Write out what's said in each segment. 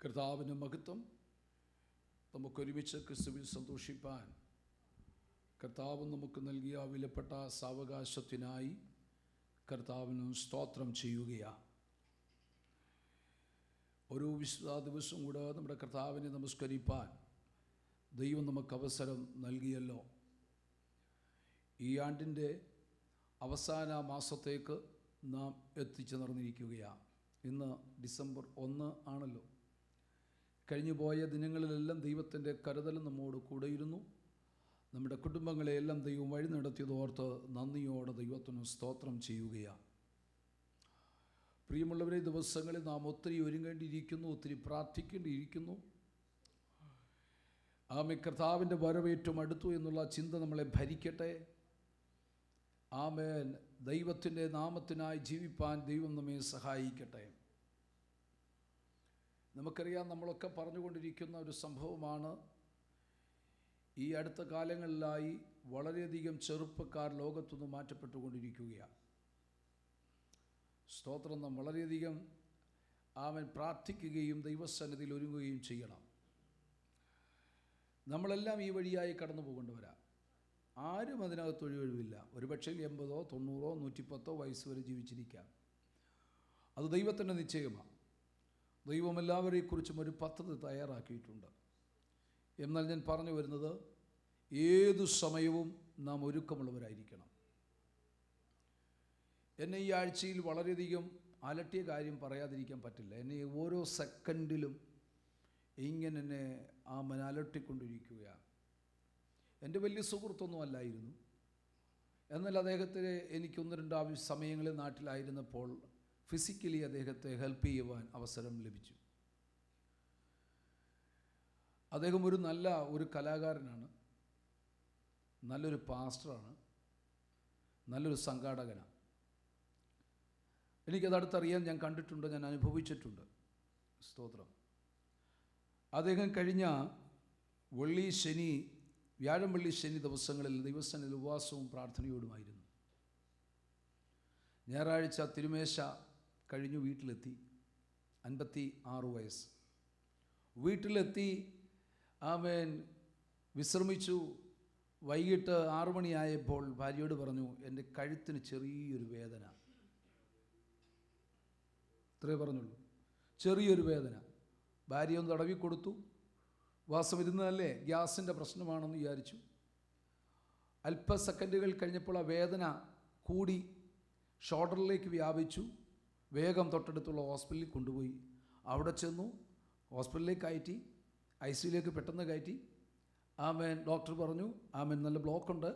കർത്താവിൻ്റെ മഹത്വം. നമുക്കൊരുമിച്ച് ക്രിസ്തുവിൽ സന്തോഷിപ്പാൻ കർത്താവ് നമുക്ക് നൽകിയ വിലപ്പെട്ട സാവകാശത്തിനായി കർത്താവിന് സ്തോത്രം ചെയ്യുകയാണ്. ഒരു വിശുദ്ധ ദിവസം കൂടെ നമ്മുടെ കർത്താവിനെ നമസ്കരിപ്പാൻ ദൈവം നമുക്ക് അവസരം നൽകിയല്ലോ. ഈ ആണ്ടിൻ്റെ അവസാന മാസത്തേക്ക് നാം എത്തിച്ചു നടന്നിരിക്കുകയാണ്. ഇന്ന് ഡിസംബർ 1 ആണല്ലോ. കഴിഞ്ഞു പോയ ദിനങ്ങളിലെല്ലാം ദൈവത്തിൻ്റെ കരുതൽ നമ്മോട് കൂടെയിരുന്നു. നമ്മുടെ കുടുംബങ്ങളെയെല്ലാം ദൈവം വഴി നടത്തിയതോർത്ത് നന്ദിയോടെ ദൈവത്തിന് സ്തോത്രം ചെയ്യുകയാണ്. പ്രിയമുള്ളവരെ, ദിവസങ്ങളിൽ നാം ഒത്തിരി ഒരുങ്ങേണ്ടിയിരിക്കുന്നു, ഒത്തിരി പ്രാർത്ഥിക്കേണ്ടിയിരിക്കുന്നു. കർത്താവിൻ്റെ വരവേറ്റവും അടുത്തു എന്നുള്ള ചിന്ത നമ്മളെ ഭരിക്കട്ടെ. ആമേൻ. ദൈവത്തിൻ്റെ നാമത്തിനായി ജീവിപ്പാൻ ദൈവം നമ്മെ സഹായിക്കട്ടെ. നമുക്കറിയാം, നമ്മളൊക്കെ പറഞ്ഞുകൊണ്ടിരിക്കുന്ന ഒരു സംഭവമാണ്. ഈ അടുത്ത കാലങ്ങളിലായി വളരെയധികം ചെറുപ്പക്കാർ ലോകത്തുനിന്ന് മാറ്റപ്പെട്ടുകൊണ്ടിരിക്കുകയാണ്. സ്തോത്രം. നാം വളരെയധികം പ്രാർത്ഥിക്കുകയും ദൈവസന്നിധിയിൽ ഒരുങ്ങുകയും ചെയ്യണം. നമ്മളെല്ലാം ഈ വഴിയായി കടന്നു പോകേണ്ടവരാണ്. ആരും അതിനകത്ത് ഒഴിവില്ല. ഒരുപക്ഷെ 80, 90, 110 വയസ്സ് വരെ ജീവിച്ചിരിക്കാം. അത് ദൈവത്തിൻ്റെ നിശ്ചയമാണ്. ദൈവം എല്ലാവരെക്കുറിച്ചും ഒരു പദ്ധതി തയ്യാറാക്കിയിട്ടുണ്ട്. എന്നാൽ ഞാൻ പറഞ്ഞു വരുന്നത്, ഏതു സമയവും നാം ഒരുക്കമുള്ളവരായിരിക്കണം. എന്നെ ഈ ആഴ്ചയിൽ വളരെയധികം അലട്ടിയ കാര്യം പറയാതിരിക്കാൻ പറ്റില്ല. എന്നെ ഓരോ സെക്കൻഡിലും ഇങ്ങനെ എന്നെ അലട്ടിക്കൊണ്ടിരിക്കുകയാണ്. എൻ്റെ വലിയ സുഹൃത്തൊന്നും അല്ലായിരുന്നു. എന്നാൽ അദ്ദേഹത്തെ എനിക്ക് 1-2 സമയങ്ങളിൽ നാട്ടിലായിരുന്നപ്പോൾ ഫിസിക്കലി അദ്ദേഹത്തെ ഹെൽപ്പ് ചെയ്യുവാൻ അവസരം ലഭിച്ചു. അദ്ദേഹം ഒരു കലാകാരനാണ്, നല്ലൊരു പാസ്റ്ററാണ്, നല്ലൊരു സംഘാടകനാണ്. എനിക്കതടുത്തറിയാൻ ഞാൻ കണ്ടിട്ടുണ്ട്, ഞാൻ അനുഭവിച്ചിട്ടുണ്ട്. സ്തോത്രം. അദ്ദേഹം കഴിഞ്ഞ വ്യാഴം, വെള്ളി, ശനി ദിവസങ്ങളിൽ ദൈവസന്നിധിയിൽ ഉപവാസവും പ്രാർത്ഥനയോടുമായിരുന്നു. ഞായറാഴ്ച തിരുമേശ കഴിഞ്ഞു വീട്ടിലെത്തി. 56 വയസ്സ്. വീട്ടിലെത്തി വിശ്രമിച്ചു. വൈകിട്ട് 6 മണിയായപ്പോൾ ഭാര്യയോട് പറഞ്ഞു, എൻ്റെ കഴുത്തിന് ചെറിയൊരു വേദന. ഇത്രേ പറഞ്ഞുള്ളൂ, ചെറിയൊരു വേദന. ഭാര്യ ഒന്ന് തടവി കൊടുത്തു. വാസം ഇരുന്നതല്ലേ, ഗ്യാസിൻ്റെ പ്രശ്നമാണെന്ന് വിചാരിച്ചു. അല്പ സെക്കൻഡുകൾ കഴിഞ്ഞപ്പോൾ ആ വേദന കൂടി ഷോൾഡറിലേക്ക് വ്യാപിച്ചു. വേഗം തൊട്ടടുത്തുള്ള ഹോസ്പിറ്റലിൽ കൊണ്ടുപോയി. അവിടെ ചെന്നു, ഹോസ്പിറ്റലിലേക്ക് കയറ്റി, ICUലേക്ക് പെട്ടെന്ന് കയറ്റി. ഡോക്ടർ പറഞ്ഞു, നല്ല ബ്ലോക്കുണ്ട്,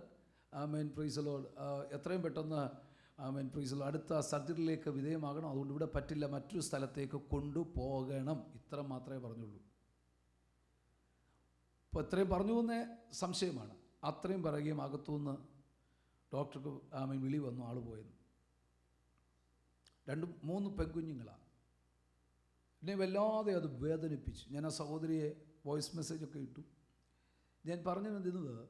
പ്രൈസ് ദി ലോർഡ്, എത്രയും പെട്ടെന്ന് പ്രൈസ് ദി ലോർഡ്, അടുത്ത സർജറിയിലേക്ക് വിധേയമാകണം, അതുകൊണ്ട് ഇവിടെ പറ്റില്ല, മറ്റൊരു സ്ഥലത്തേക്ക് കൊണ്ടുപോകണം. ഇത്ര മാത്രമേ പറഞ്ഞുള്ളൂ. അപ്പോൾ എത്രയും പറഞ്ഞു എന്നേ സംശയമാണ്. അത്രയും പറയുകയും അകത്തുനിന്ന് ഡോക്ടർക്ക് വിളി വന്നു, ആൾ പോയെന്ന്. 2-3 പെൺകുഞ്ഞുങ്ങളാണ്. എന്നെ വല്ലാതെ അത് വേദനിപ്പിച്ചു. ഞാൻ ആ സഹോദരിയെ വോയിസ് മെസ്സേജൊക്കെ ഇട്ടു. ഞാൻ പറഞ്ഞു തരുന്നത്,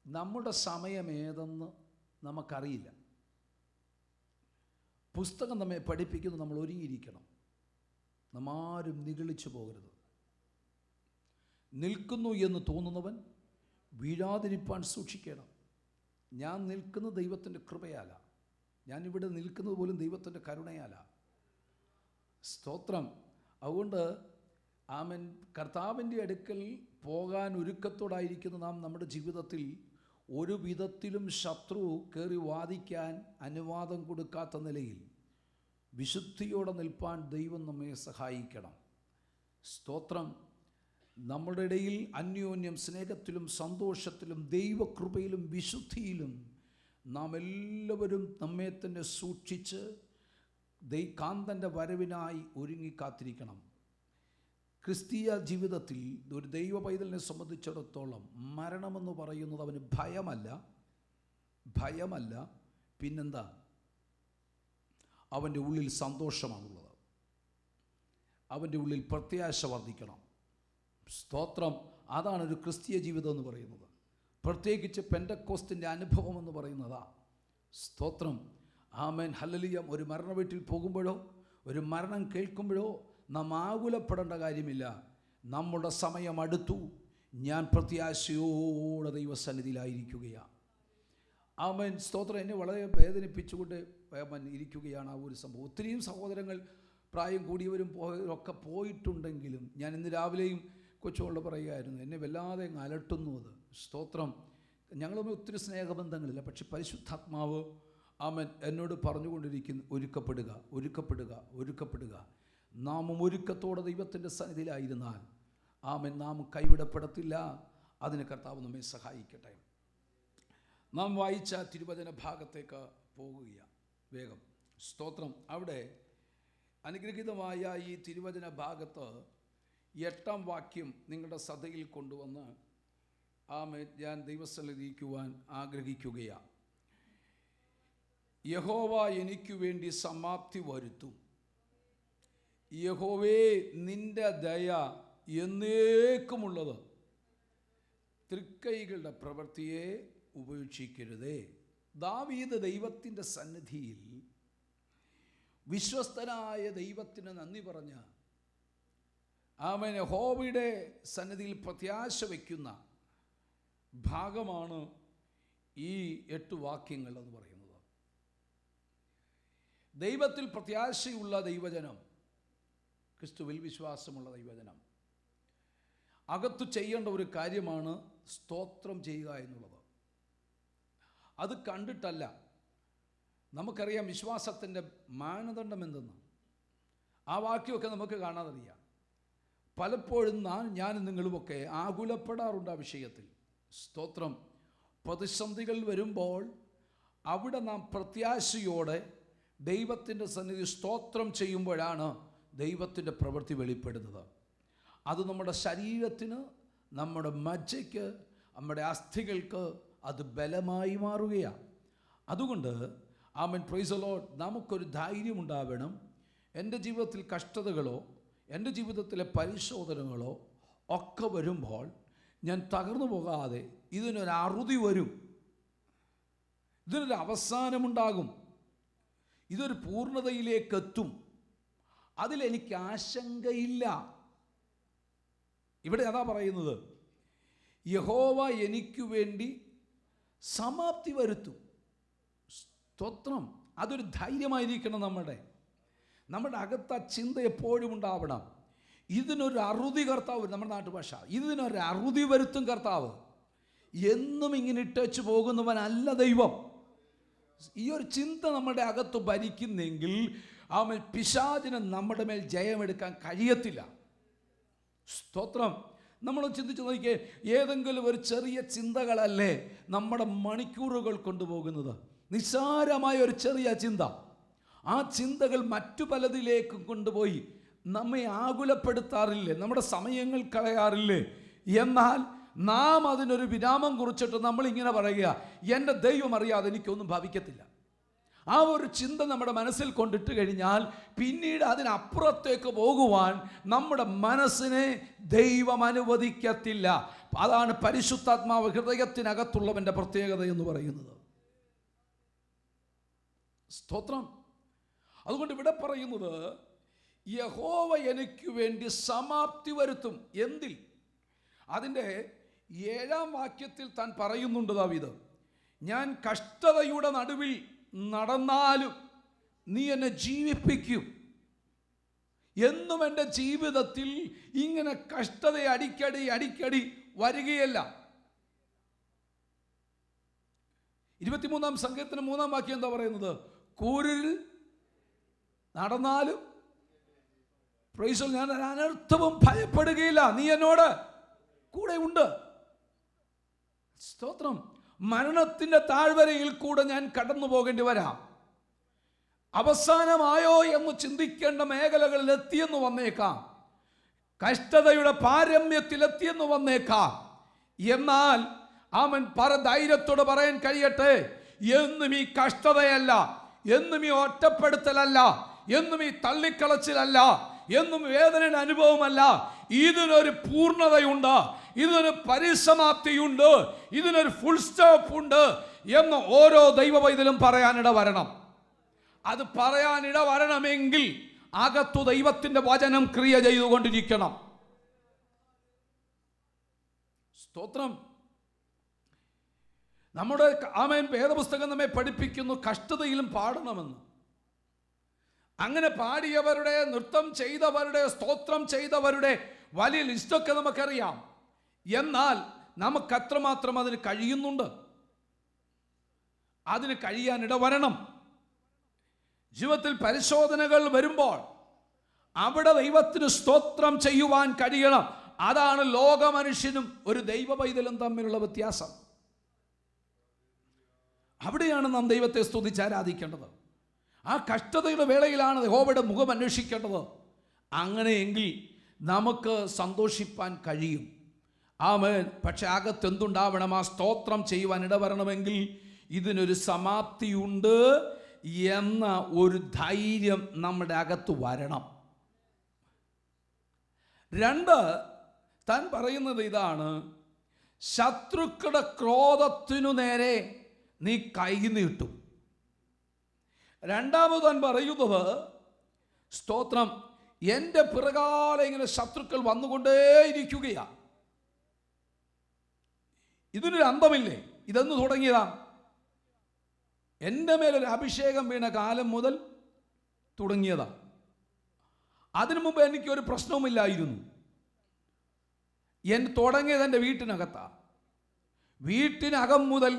നമ്മുടെ സമയം ഏതെന്ന് നമുക്കറിയില്ല. പുസ്തകം നമ്മെ പഠിപ്പിക്കുന്നു, നമ്മൾ ഒരുങ്ങിയിരിക്കണം. നമ്മാരും നിഗളിച്ചു പോകരുത്. നിൽക്കുന്നു എന്ന് തോന്നുന്നവൻ വീഴാതിരിപ്പാൻ സൂക്ഷിക്കണം. ഞാൻ നിൽക്കുന്നത് ദൈവത്തിൻ്റെ കൃപയാലാണ്. ഞാനിവിടെ നിൽക്കുന്നത് പോലും ദൈവത്തിൻ്റെ കരുണയാലാണ്. സ്തോത്രം. അതുകൊണ്ട് കർത്താവിൻ്റെ അടുക്കൽ പോകാൻ ഒരുക്കത്തോടായിരിക്കുന്ന നാം നമ്മുടെ ജീവിതത്തിൽ ഒരു വിധത്തിലും ശത്രു കയറി വാദിക്കാൻ അനുവാദം കൊടുക്കാത്ത നിലയിൽ വിശുദ്ധിയോടെ നിൽപ്പാൻ ദൈവം നമ്മെ സഹായിക്കണം. സ്തോത്രം. നമ്മുടെ ഇടയിൽ അന്യോന്യം സ്നേഹത്തിലും സന്തോഷത്തിലും ദൈവകൃപയിലും വിശുദ്ധിയിലും നാം എല്ലാവരും നമ്മെ തന്നെ സൂക്ഷിച്ച് കാന്തൻ്റെ വരവിനായി ഒരുങ്ങിക്കാത്തിരിക്കണം. ക്രിസ്തീയ ജീവിതത്തിൽ ഒരു ദൈവ പൈതലിനെ സംബന്ധിച്ചിടത്തോളം മരണമെന്ന് പറയുന്നത് അവന് ഭയമല്ല, പിന്നെന്താ? അവൻ്റെ ഉള്ളിൽ സന്തോഷമാണുള്ളത്. അവൻ്റെ ഉള്ളിൽ പ്രത്യാശ വർദ്ധിക്കണം. സ്തോത്രം. അതാണ് ഒരു ക്രിസ്തീയ ജീവിതം എന്ന് പറയുന്നത്. പ്രത്യേകിച്ച് പെന്തക്കോസ്തിൻ്റെ അനുഭവം എന്ന് പറയുന്നതാ. സ്തോത്രം. ആമേൻ, ഹല്ലേലൂയ. ഒരു മരണ വീട്ടിൽ പോകുമ്പോഴോ ഒരു മരണം കേൾക്കുമ്പോഴോ നാം ആകുലപ്പെടേണ്ട കാര്യമില്ല. നമ്മുടെ സമയം അടുത്തു. ഞാൻ പ്രത്യാശയോടെ ദൈവസന്നിധിയിലായിരിക്കുകയാണ്. ആമേൻ, സ്തോത്രം. എന്നെ വളരെ വേദനിപ്പിച്ചുകൊണ്ട് ഇരിക്കുകയാണ് ആ ഒരു സംഭവം. ഒത്തിരിയും സഹോദരങ്ങൾ പ്രായം കൂടിയവരും ഒക്കെ പോയിട്ടുണ്ടെങ്കിലും ഞാൻ ഇന്ന് രാവിലെയും കൊച്ചുകൊണ്ട് പറയുകയായിരുന്നു, എന്നെ വല്ലാതെ അലട്ടുന്നു അത്. സ്തോത്രം. ഞങ്ങളുമായി ഒത്തിരി സ്നേഹബന്ധങ്ങളില്ല, പക്ഷെ പരിശുദ്ധാത്മാവ് ആമേൻ എന്നോട് പറഞ്ഞുകൊണ്ടിരിക്കുന്നു, ഒരുക്കപ്പെടുക, ഒരുക്കപ്പെടുക, ഒരുക്കപ്പെടുക. നാമും ഒരുക്കത്തോടെ ദൈവത്തിൻ്റെ സന്നിധിയിലായിരുന്നാൽ ആമേൻ നാം കൈവിടപ്പെടത്തില്ല. അതിന് കർത്താവ് നമ്മെ സഹായിക്കട്ടെ. നാം വായിച്ച തിരുവചന ഭാഗത്തേക്ക് പോകുകയാണ് വേഗം. സ്തോത്രം. അവിടെ അനുഗ്രഹീതമായ ഈ തിരുവചന ഭാഗത്ത് 8-ാം വാക്യം നിങ്ങളുടെ ശ്രദ്ധയിൽ കൊണ്ടുവന്ന് ആമേൻ ഞാൻ ദൈവസ്ഥലിരിക്കുവാൻ ആഗ്രഹിക്കുകയാണ്. യഹോവ എനിക്ക് വേണ്ടി സമാപ്തി വരുത്തും. യഹോവേ, നിന്റെ ദയ എന്നേക്കുമുള്ളത്. തൃക്കൈകളുടെ പ്രവൃത്തിയെ ഉപേക്ഷിക്കരുതേ. ദാവീദ് ദൈവത്തിൻ്റെ സന്നിധിയിൽ വിശ്വസ്തനായ ദൈവത്തിന് നന്ദി പറഞ്ഞ ആമേൻ യഹോവയുടെ സന്നിധിയിൽ പ്രത്യാശ വയ്ക്കുന്ന ഭാഗമാണ് ഈ 8 വാക്യങ്ങൾ എന്ന് പറയുന്നത്. ദൈവത്തിൽ പ്രത്യാശയുള്ള ദൈവജനം, ക്രിസ്തുവിൽ വിശ്വാസമുള്ള ദൈവജനം അകത്തു ചെയ്യേണ്ട ഒരു കാര്യമാണ് സ്തോത്രം ചെയ്യുക എന്നുള്ളത്. അത് കണ്ടിട്ടല്ല. നമുക്കറിയാം വിശ്വാസത്തിൻ്റെ മാനദണ്ഡം എന്തെന്ന്. ആ വാക്യമൊക്കെ നമുക്ക് കാണാതറിയാം. പലപ്പോഴും ഞാനും നിങ്ങളുമൊക്കെ ആകുലപ്പെടാറുണ്ട് ആ വിഷയത്തിൽ. സ്തോത്രം. പ്രതിസന്ധികൾ വരുമ്പോൾ അവിടെ നാം പ്രത്യാശയോടെ ദൈവത്തിൻ്റെ സന്നിധി സ്തോത്രം ചെയ്യുമ്പോഴാണ് ദൈവത്തിൻ്റെ പ്രവൃത്തി വെളിപ്പെടുന്നത്. അത് നമ്മുടെ ശരീരത്തിന്, നമ്മുടെ മജ്ജയ്ക്ക്, നമ്മുടെ അസ്ഥികൾക്ക് അത് ബലമായി മാറുകയാണ്. അതുകൊണ്ട് ആമേൻ, പ്രൈസ് ദി ലോർഡ്, നമുക്കൊരു ധൈര്യമുണ്ടാവണം. എൻ്റെ ജീവിതത്തിൽ കഷ്ടതകളോ എൻ്റെ ജീവിതത്തിലെ പരിശോധനകളോ ഒക്കെ വരുമ്പോൾ ഞാൻ തകർന്നു പോകാതെ ഇതിനൊരു അറുതി വരും, ഇതിനൊരു അവസാനമുണ്ടാകും, ഇതൊരു പൂർണ്ണതയിലേക്ക് എത്തും. അതിലെനിക്ക് ആശങ്കയില്ല. ഇവിടെ അതാ പറയുന്നത്, യഹോവ എനിക്ക് വേണ്ടി സമാപ്തി വരുത്തും. സ്തോത്രം. അതൊരു ധൈര്യമായിരിക്കണം. നമ്മുടെ അകത്ത് ആ ചിന്ത എപ്പോഴും ഉണ്ടാവണം. ഇതിനൊരു അറുതി കർത്താവ്, നമ്മുടെ നാട്ടുഭാഷ, ഇതിനൊരു അറുതി വരുത്തും കർത്താവ്. എന്നും ഇങ്ങനെ ഇട്ടേച്ച് പോകുന്നവനല്ല ദൈവം. ഈ ഒരു ചിന്ത നമ്മുടെ അകത്ത് ഭരിക്കുന്നെങ്കിൽ ആമേൻ പിശാചിന് നമ്മുടെ മേൽ ജയമെടുക്കാൻ കഴിയത്തില്ല. സ്തോത്രം. നമ്മൾ ചിന്തിച്ച് നോക്കിയേ, ഏതെങ്കിലും ഒരു ചെറിയ ചിന്തകളല്ലേ നമ്മുടെ മണിക്കൂറുകൾ കൊണ്ടുപോകുന്നത്. നിസ്സാരമായ ഒരു ചെറിയ ചിന്ത, ആ ചിന്തകൾ മറ്റു പലതിലേക്ക് കൊണ്ടുപോയി നമ്മെ ആകുലപ്പെടുത്താറില്ലേ, നമ്മുടെ സമയങ്ങൾ കളയാറില്ലേ. എന്നാൽ നാം അതിനൊരു വിരാമം കുറിച്ചിട്ട് നമ്മളിങ്ങനെ പറയുക, എൻ്റെ ദൈവം അറിയാതെ എനിക്കൊന്നും ഭവിക്കത്തില്ല. ആ ഒരു ചിന്ത നമ്മുടെ മനസ്സിൽ കൊണ്ടിട്ട് കഴിഞ്ഞാൽ പിന്നീട് അതിനപ്പുറത്തേക്ക് പോകുവാൻ നമ്മുടെ മനസ്സിനെ ദൈവം അനുവദിക്കത്തില്ല. അതാണ് പരിശുദ്ധാത്മാവ് ഹൃദയത്തിനകത്തുള്ളവൻ്റെ പ്രത്യേകത എന്ന് പറയുന്നത്. സ്തോത്രം. അതുകൊണ്ട് ഇവിടെ പറയുന്നത്, യഹോവ എനിക്ക് വേണ്ടി സമാപ്തി വരുത്തും. എന്തിൽ? അതിൻ്റെ 7-ാം വാക്യത്തിൽ താൻ പറയുന്നുണ്ട് ദാവീദ്, ഞാൻ കഷ്ടതയുടെ നടുവിൽ നടന്നാലും നീ എന്നെ ജീവിപ്പിക്കും. എന്നും എൻ്റെ ജീവിതത്തിൽ ഇങ്ങനെ കഷ്ടത അടിക്കടി വരികയല്ല. 23-ാം സങ്കീർത്തനം 3-ാം വാക്യം എന്താ പറയുന്നത്? കൂരിൽ നടന്നാലും പ്രൈസ് ഞാൻ അനർത്ഥവും ഭയപ്പെടുകയില്ല, നീ എന്നോട് കൂടെ ഉണ്ട്. സ്തോത്രം. മരണത്തിൻ്റെ താഴ്വരയിൽ കൂടെ ഞാൻ കടന്നു പോകേണ്ടി വരാം. അവസാനമായോ എന്ന് ചിന്തിക്കേണ്ട മേഖലകളിൽ എത്തിയെന്ന് വന്നേക്കാം. കഷ്ടതയുടെ പാരമ്യത്തിലെത്തിയെന്ന് വന്നേക്കാം. എന്നാൽ അവൻ ധൈര്യത്തോട് പറയാൻ കഴിയട്ടെ, എന്നും ഈ കഷ്ടതയല്ല, എന്നും ഈ ഒറ്റപ്പെടുത്തലല്ല, എന്നും ഈ തള്ളിക്കളച്ചിലല്ല, എന്നും വേദനയുടെ അനുഭവമല്ല. ഇതിനൊരു പൂർണ്ണതയുണ്ട്, ഇതിനൊരു പരിസമാപ്തിയുണ്ട്, ഇതിനൊരു ഫുൾ സ്റ്റോപ്പ് ഉണ്ട് എന്ന് ഓരോ ദൈവവൈതലും പറയാനിട വരണം. അത് പറയാനിട വരണമെങ്കിൽ അകത്തു ദൈവത്തിൻ്റെ വചനം ക്രിയ ചെയ്തുകൊണ്ടിരിക്കണം. സ്തോത്രം. നമ്മുടെ ആമേൻ വേദപുസ്തകം നമ്മെ പഠിപ്പിക്കുന്നു കഷ്ടതയിലും പാടണമെന്ന്. അങ്ങനെ പാടിയവരുടെ, നൃത്തം ചെയ്തവരുടെ, സ്തോത്രം ചെയ്തവരുടെ വലിയ ലിസ്റ്റൊക്കെ നമുക്കറിയാം. എന്നാൽ നമുക്ക് അത്രമാത്രം അതിന് കഴിയുന്നുണ്ട്? അതിന് കഴിയാൻ ഇടവരണം. ജീവിതത്തിൽ പരിശോധനകൾ വരുമ്പോൾ അവിടെ ദൈവത്തിന് സ്തോത്രം ചെയ്യുവാൻ കഴിയണം. അതാണ് ലോക മനുഷ്യനും ഒരു ദൈവ പൈതലും തമ്മിലുള്ള വ്യത്യാസം. അവിടെയാണ് നാം ദൈവത്തെ സ്തുതിച്ച് ആരാധിക്കേണ്ടത്. ആ കഷ്ടതയുടെ വേളയിലാണ് യഹോവയുടെ മുഖം അന്വേഷിക്കേണ്ടത്. അങ്ങനെയെങ്കിൽ നമുക്ക് സന്തോഷിപ്പാൻ കഴിയും. ആമേൻ. പക്ഷെ അകത്തെന്തുണ്ടാവണം? ആ സ്തോത്രം ചെയ്യുവാൻ ഇടവരണമെങ്കിൽ ഇതിനൊരു സമാപ്തിയുണ്ട് എന്ന ഒരു ധൈര്യം നമ്മുടെ അകത്ത് വരണം. 2, താൻ പറയുന്നത് ഇതാണ്: ശത്രുക്കളുടെ ക്രോധത്തിനു നേരെ നീ കൈ നീട്ടും. രണ്ടാമത് താൻ പറയുന്നത്, സ്തോത്രം, എൻ്റെ പിറകാലെ ഇങ്ങനെ ശത്രുക്കൾ വന്നുകൊണ്ടേയിരിക്കുകയാണ്. ഇതിനൊരു അന്തമില്ലേ? ഇതെന്ന് തുടങ്ങിയതാ? എൻ്റെ മേലൊരു അഭിഷേകം വീണ കാലം മുതൽ തുടങ്ങിയതാ. അതിനു മുമ്പ് എനിക്കൊരു പ്രശ്നവുമില്ലായിരുന്നു. തുടങ്ങിയത് എൻ്റെ വീട്ടിനകത്താ. വീട്ടിനകം മുതൽ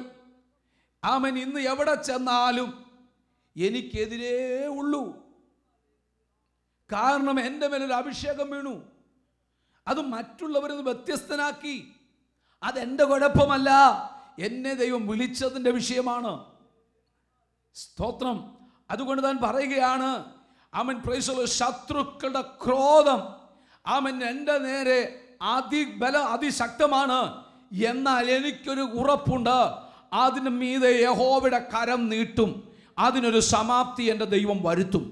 ആമൻ ഇന്ന് എവിടെ ചെന്നാലും എനിക്കെതിരേ ഉള്ളൂ. കാരണം എൻ്റെ മേലൊരു അഭിഷേകം വീണു. അത് മറ്റുള്ളവരിൽ നിന്ന് വ്യത്യസ്തനാക്കി. അതെൻ്റെ കുഴപ്പമല്ല, എന്നെ ദൈവം വിളിച്ചതിൻ്റെ വിഷയമാണ്. സ്തോത്രം. അതുകൊണ്ട് താൻ പറയുകയാണ്, ആമൻ പ്രൈസ് ദി ലോർഡ്, ശത്രുക്കളുടെ ക്രോധം ആമൻ എൻ്റെ നേരെ അതിശക്തമാണ്. എന്നാൽ എനിക്കൊരു ഉറപ്പുണ്ട്, അതിന് മീതെ യഹോവയുടെ കരം നീട്ടും. അതിനൊരു സമാപ്തി എൻ്റെ ദൈവം വരുത്തും.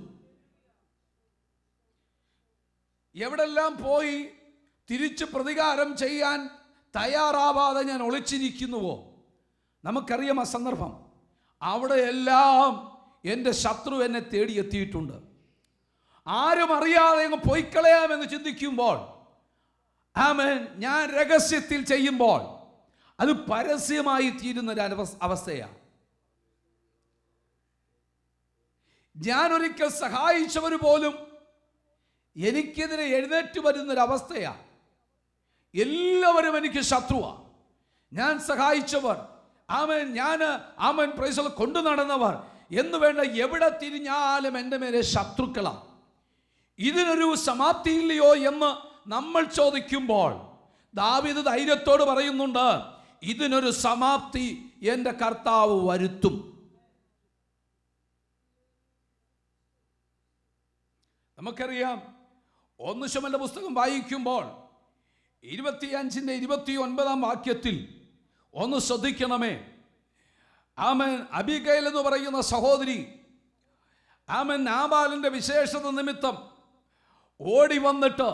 എവിടെല്ലാം പോയി തിരിച്ച് പ്രതികാരം ചെയ്യാൻ തയ്യാറാവാതെ ഞാൻ ഒളിച്ചിരിക്കുന്നുവോ, നമുക്കറിയാം ആ സന്ദർഭം. അവിടെയെല്ലാം എൻ്റെ ശത്രു എന്നെ തേടിയെത്തിയിട്ടുണ്ട്. ആരും അറിയാതെ അങ്ങ് പോയിക്കളയാമെന്ന് ചിന്തിക്കുമ്പോൾ, ആമേൻ, ഞാൻ രഹസ്യത്തിൽ ചെയ്യുമ്പോൾ അത് പരസ്യമായി തീരുന്നൊരു അവസ്ഥയാണ്. ഞാൻ ഒരിക്കൽ സഹായിച്ചവർ പോലും എനിക്കെതിരെ എഴുന്നേറ്റ് വരുന്നൊരവസ്ഥയാണ്. എല്ലാവരും എനിക്ക് ശത്രുവാണ്. ഞാൻ സഹായിച്ചവർ, ആമേൻ, ആമേൻ പ്രൈസ് കൊണ്ടു നടന്നവർ എന്ന് വേണ്ട, എവിടെ തിരിഞ്ഞാലും എൻ്റെ മേലെ ശത്രുക്കളാണ്. ഇതിനൊരു സമാപ്തിയില്ലയോ എന്ന് നമ്മൾ ചോദിക്കുമ്പോൾ ദാവീദ് ധൈര്യത്തോട് പറയുന്നുണ്ട്, ഇതിനൊരു സമാപ്തി എൻ്റെ കർത്താവ് വരുത്തും. നമുക്കറിയാം, 1 ശമൂവേലിന്റെ പുസ്തകം വായിക്കുമ്പോൾ 25-29 വാക്യത്തിൽ ഒന്ന് ശ്രദ്ധിക്കണമേ. ആമേൻ, അബിഗയിൽ എന്ന് പറയുന്ന സഹോദരി, ആമേൻ, നാബാലിന്റെ വിശേഷത നിമിത്തം ഓടി വന്നിട്ട്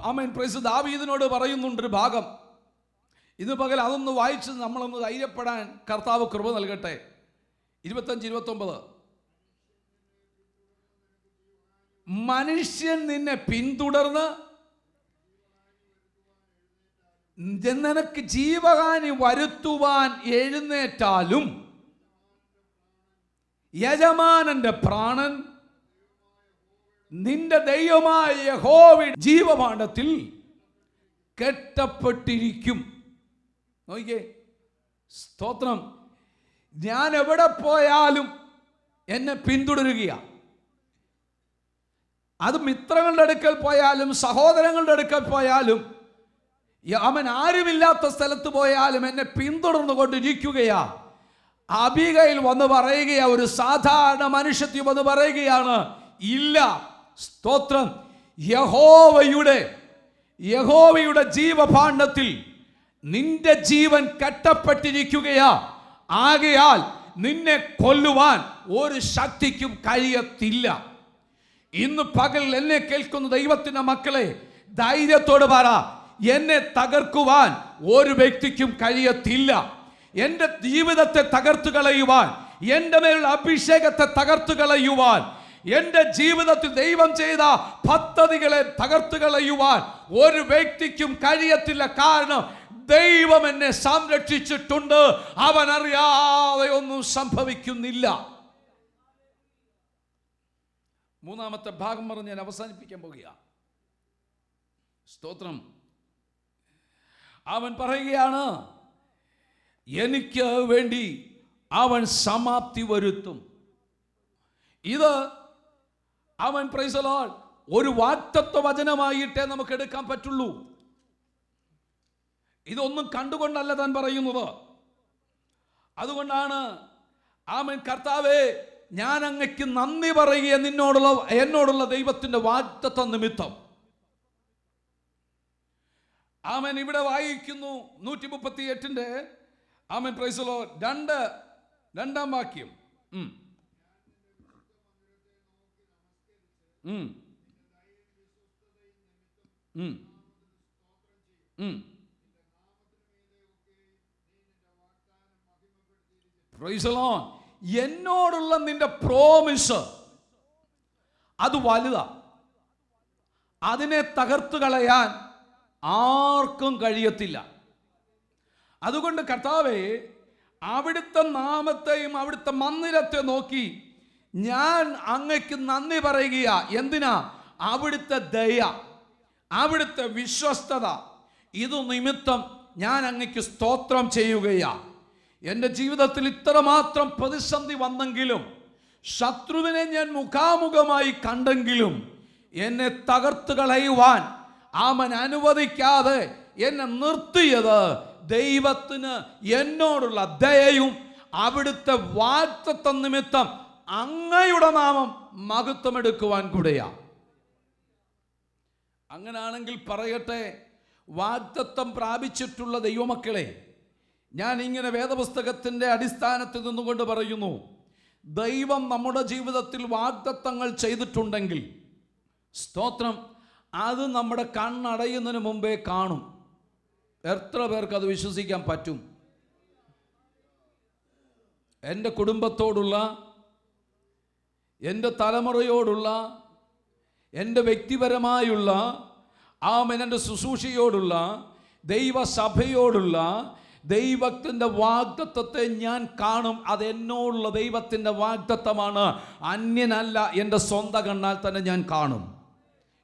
ആമേൻ പ്രൈസ് ദാവീദിനോട് പറയുന്നുണ്ടൊരു ഭാഗം. ഇന്ന് പകൽ അതൊന്ന് വായിച്ച് നമ്മളൊന്ന് ധൈര്യപ്പെടാൻ കർത്താവ് കൃപ നൽകട്ടെ. 25-29. മനുഷ്യൻ നിന്നെ പിന്തുടർന്ന് നിനക്ക് ജീവഹാനി വരുത്തുവാൻ എഴുന്നേറ്റാലും യജമാനന്റെ പ്രാണൻ നിന്റെ ദൈവമായ യഹോവയുടെ ജീവഭാണ്ഡത്തിൽ കെട്ടപ്പെട്ടിരിക്കും. നോക്കിക്കേ, സ്തോത്രം. ഞാൻ എവിടെ പോയാലും എന്നെ പിന്തുടരുകയാണ്. അത് മിത്രങ്ങളുടെ അടുക്കൽ പോയാലും സഹോദരങ്ങളുടെ അടുക്കൽ പോയാലും അവൻ ആരുമില്ലാത്ത സ്ഥലത്ത് പോയാലും എന്നെ പിന്തുടർന്നു കൊണ്ടിരിക്കുകയാ. അബിഗയിൽ വന്ന് പറയുകയാ, ഒരു സാധാരണ മനുഷ്യത്തി വന്ന് പറയുകയാണ്, ഇല്ല, സ്തോത്രം, യഹോവയുടെ ജീവഭാണ്ഡത്തിൽ നിന്റെ ജീവൻ കെട്ടപ്പെട്ടിരിക്കുകയാ. ആകയാൽ നിന്നെ കൊല്ലുവാൻ ഒരു ശക്തിക്കും കഴിയത്തില്ല. ഇന്ന് പകൽ എന്നെ കേൾക്കുന്ന ദൈവത്തിന്റെ മക്കളെ, ധൈര്യത്തോട് പറ, എന്നെ തകർക്കുവാൻ ഒരു വ്യക്തിക്കും കഴിയത്തില്ല. എൻ്റെ ജീവിതത്തെ തകർത്തു കളയുവാൻ, എൻ്റെ മേലുള്ള അഭിഷേകത്തെ തകർത്തു കളയുവാൻ എൻ്റെ ജീവിതത്തിൽ ദൈവം ചെയ്ത പദ്ധതികളെ തകർത്ത് കളയുവാൻ ഒരു വ്യക്തിക്കും കഴിയത്തില്ല. കാരണം ദൈവം എന്നെ സംരക്ഷിച്ചിട്ടുണ്ട്. അവൻ അറിയാതെ ഒന്നും സംഭവിക്കുന്നില്ല. മൂന്നാമത്തെ ഭാഗം പറഞ്ഞ് ഞാൻ അവസാനിപ്പിക്കാൻ പോകുകയാണ്. സ്തോത്രം. അവൻ പറയുകയാണ്, എനിക്ക് വേണ്ടി അവൻ സമാപ്തി വരുത്തും. ഇത് അവൻ പ്രൈസ് ദി ലോർഡ് ഒരു വാഗ്ദത്ത വചനമായിട്ടേ നമുക്ക് എടുക്കാൻ പറ്റുള്ളൂ. ഇതൊന്നും കണ്ടുകൊണ്ടല്ല താൻ പറയുന്നത്. അതുകൊണ്ടാണ് ആമേൻ, കർത്താവേ ഞാൻ അങ്ങയ്ക്ക് നന്ദി പറയുക എന്നോടുള്ള ദൈവത്തിന്റെ വാഗ്ദത്ത നിമിത്തം. ആമേൻ. ഇവിടെ വായിക്കുന്നു 138 ആമേൻ പ്രൈസ് ദി ലോർഡ് രണ്ടാം വാക്യം. Praise the Lord. എന്നോടുള്ള നിന്റെ പ്രോമിസ് അത് വലുതാ. അതിനെ തകർത്ത് കളയാൻ ആർക്കും കഴിയത്തില്ല. അതുകൊണ്ട് കർത്താവേ, അവിടുത്തെ നാമത്തെയും അവിടുത്തെ മന്ദിരത്തെ നോക്കി ഞാൻ അങ്ങയ്ക്ക് നന്ദി പറയുക. എന്തിനാ? അവിടുത്തെ ദയ, അവിടുത്തെ വിശ്വസ്തത, ഇത് നിമിത്തം ഞാൻ അങ്ങയ്ക്ക് സ്തോത്രം ചെയ്യുകയാ. എൻ്റെ ജീവിതത്തിൽ ഇത്രമാത്രം പ്രതിസന്ധി വന്നെങ്കിലും, ശത്രുവിനെ ഞാൻ മുഖാമുഖമായി കണ്ടെങ്കിലും, എന്നെ തകർത്ത് കളയുവാൻ അവൻ അനുവദിക്കാതെ എന്നെ നിർത്തിയത് ദൈവത്തിന് എന്നോടുള്ള ദയയും അവിടുത്തെ വാഗ്ദത്ത നിമിത്തം അങ്ങയുടെ നാമം മഹത്വമെടുക്കുവാൻ കൂടെയാ. അങ്ങനാണെങ്കിൽ പറയട്ടെ, വാഗ്ദത്തം പ്രാപിച്ചിട്ടുള്ള ദൈവമക്കളെ, ഞാൻ ഇങ്ങനെ വേദപുസ്തകത്തിൻ്റെ അടിസ്ഥാനത്തിൽ നിന്നുകൊണ്ട് പറയുന്നു, ദൈവം നമ്മുടെ ജീവിതത്തിൽ വാഗ്ദത്തങ്ങൾ ചെയ്തിട്ടുണ്ടെങ്കിൽ സ്തോത്രം, അത് നമ്മുടെ കണ്ണടയുന്നതിന് മുമ്പേ കാണും. എത്ര പേർക്ക് അത് വിശ്വസിക്കാൻ പറ്റും? എൻ്റെ കുടുംബത്തോടുള്ള, എൻ്റെ തലമുറയോടുള്ള, എൻ്റെ വ്യക്തിപരമായുള്ള എൻ്റെ ശുശ്രൂഷയോടുള്ള, ദൈവസഭയോടുള്ള ദൈവത്തിൻ്റെ വാഗ്ദത്തത്തെ ഞാൻ കാണും. അത് എന്നോടുള്ള ദൈവത്തിൻ്റെ വാഗ്ദത്തമാണ്, അന്യനല്ല. എൻ്റെ സ്വന്തം കണ്ണാൽ തന്നെ ഞാൻ കാണും.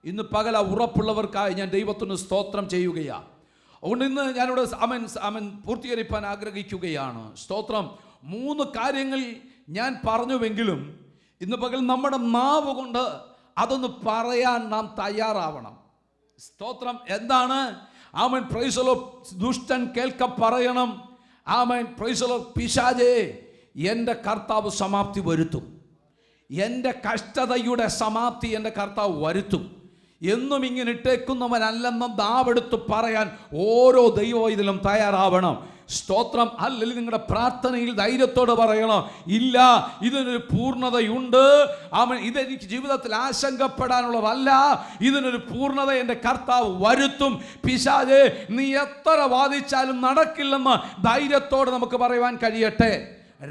ഇന്ന് പകൽ ഉറപ്പുള്ളവർക്കായി ഞാൻ ദൈവത്തിന് സ്തോത്രം ചെയ്യുകയാണ്. അതുകൊണ്ട് ഇന്ന് ഞാനിവിടെ അമൻ പൂർത്തീകരിക്കാൻ ആഗ്രഹിക്കുകയാണ്. സ്തോത്രം. 3 കാര്യങ്ങൾ ഞാൻ പറഞ്ഞുവെങ്കിലും ഇന്ന് പകൽ നമ്മുടെ നാവ് കൊണ്ട് അതൊന്ന് പറയാൻ നാം തയ്യാറാവണം. സ്തോത്രം. എന്താണ്? ആമേൻ പ്രൈസ് ദി ലോർഡ്. ദുഷ്ടൻ കേൾക്ക പറയണം, ആമേൻ പ്രൈസ് ദി ലോർഡ്, പിശാചേ എൻ്റെ കർത്താവ് സമാപ്തി വരുത്തും. എൻ്റെ കഷ്ടതയുടെ സമാപ്തി എൻ്റെ കർത്താവ് വരുത്തും. എന്നും ഇങ്ങനെ ഇട്ടേക്കുന്നവനല്ലെന്നും നാവെടുത്ത് പറയാൻ ഓരോ ദൈവം ഇതിലും തയ്യാറാവണം. സ്തോത്രം. അല്ലെങ്കിൽ നിങ്ങളുടെ പ്രാർത്ഥനയിൽ ധൈര്യത്തോടെ പറയണം, ഇല്ല, ഇതിനൊരു പൂർണ്ണതയുണ്ട്. അവൻ ഇതെനിക്ക് ജീവിതത്തിൽ ആശങ്കപ്പെടാനുള്ളതല്ല, ഇതിനൊരു പൂർണ്ണത എൻ്റെ കർത്താവ് വരുത്തും. പിശാചേ, നീ എത്ര വാദിച്ചാലും നടക്കില്ലെന്ന് ധൈര്യത്തോടെ നമുക്ക് പറയുവാൻ കഴിയട്ടെ.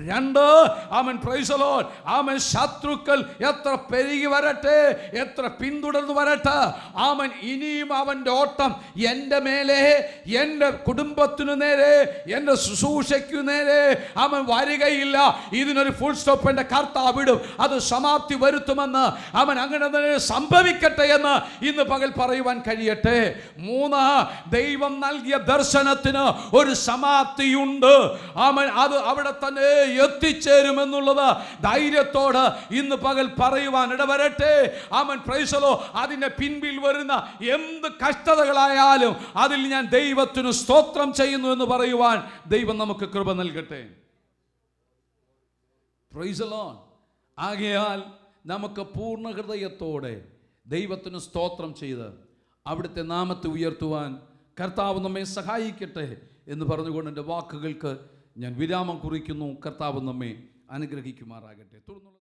2, ആമേൻ പ്രൈസ് ദി ലോർഡ്, ആമേൻ ശത്രുക്കൾ എത്ര പെരുകി വരട്ടെ, എത്ര പിന്തുടർന്ന് വരട്ടെ, ആമേൻ ഇനിയും അവൻ്റെ ഓട്ടം എൻ്റെ മേലെ, എൻ്റെ കുടുംബത്തിനു നേരെ, എൻ്റെ ശുശ്രൂഷയ്ക്കു നേരെ അവൻ വരികയില്ല. ഇതിനൊരു ഫുൾ സ്റ്റോപ്പ് എൻ്റെ കർത്താവ് വിടും. അത് സമാപ്തി വരുത്തുമെന്ന്, അവൻ അങ്ങനെ തന്നെ സംഭവിക്കട്ടെ എന്ന് ഇന്ന് പകൽ പറയുവാൻ കഴിയട്ടെ. 3, ദൈവം നൽകിയ ദർശനത്തിന് ഒരു സമാപ്തിയുണ്ട്. അവൻ അത് അവിടെ തന്നെ എത്തിച്ചേരുമെന്നുള്ളത് ധൈര്യത്തോട് ഇന്ന് പകൽ പറയുവാൻ ഇടവരട്ടെ. ആമേൻ പ്രൈസ് ദി ലോർഡ്. അതിന്റെ പിൻപിൽ വരുന്ന എന്ത് കഷ്ടതകളായാലും അതിൽ ഞാൻ ദൈവത്തിന് സ്തോത്രം ചെയ്യുന്നു എന്ന് പറയുവാൻ ദൈവം നമുക്ക് കൃപ നൽകട്ടെ. Praise the Lord. ആകയാൽ നമുക്ക് പൂർണ്ണ ഹൃദയത്തോടെ ദൈവത്തിന് സ്തോത്രം ചെയ്ത് അവിടുത്തെ നാമത്തെ ഉയർത്തുവാൻ കർത്താവ് നമ്മെ സഹായിക്കട്ടെ എന്ന് പറഞ്ഞുകൊണ്ട് എൻ്റെ വാക്കുകൾക്ക് ഞാൻ വിരാമം കുറിക്കുന്നു. കർത്താവ് നമ്മെ അനുഗ്രഹിക്കുമാറാകട്ടെ. തുടർന്നുള്ള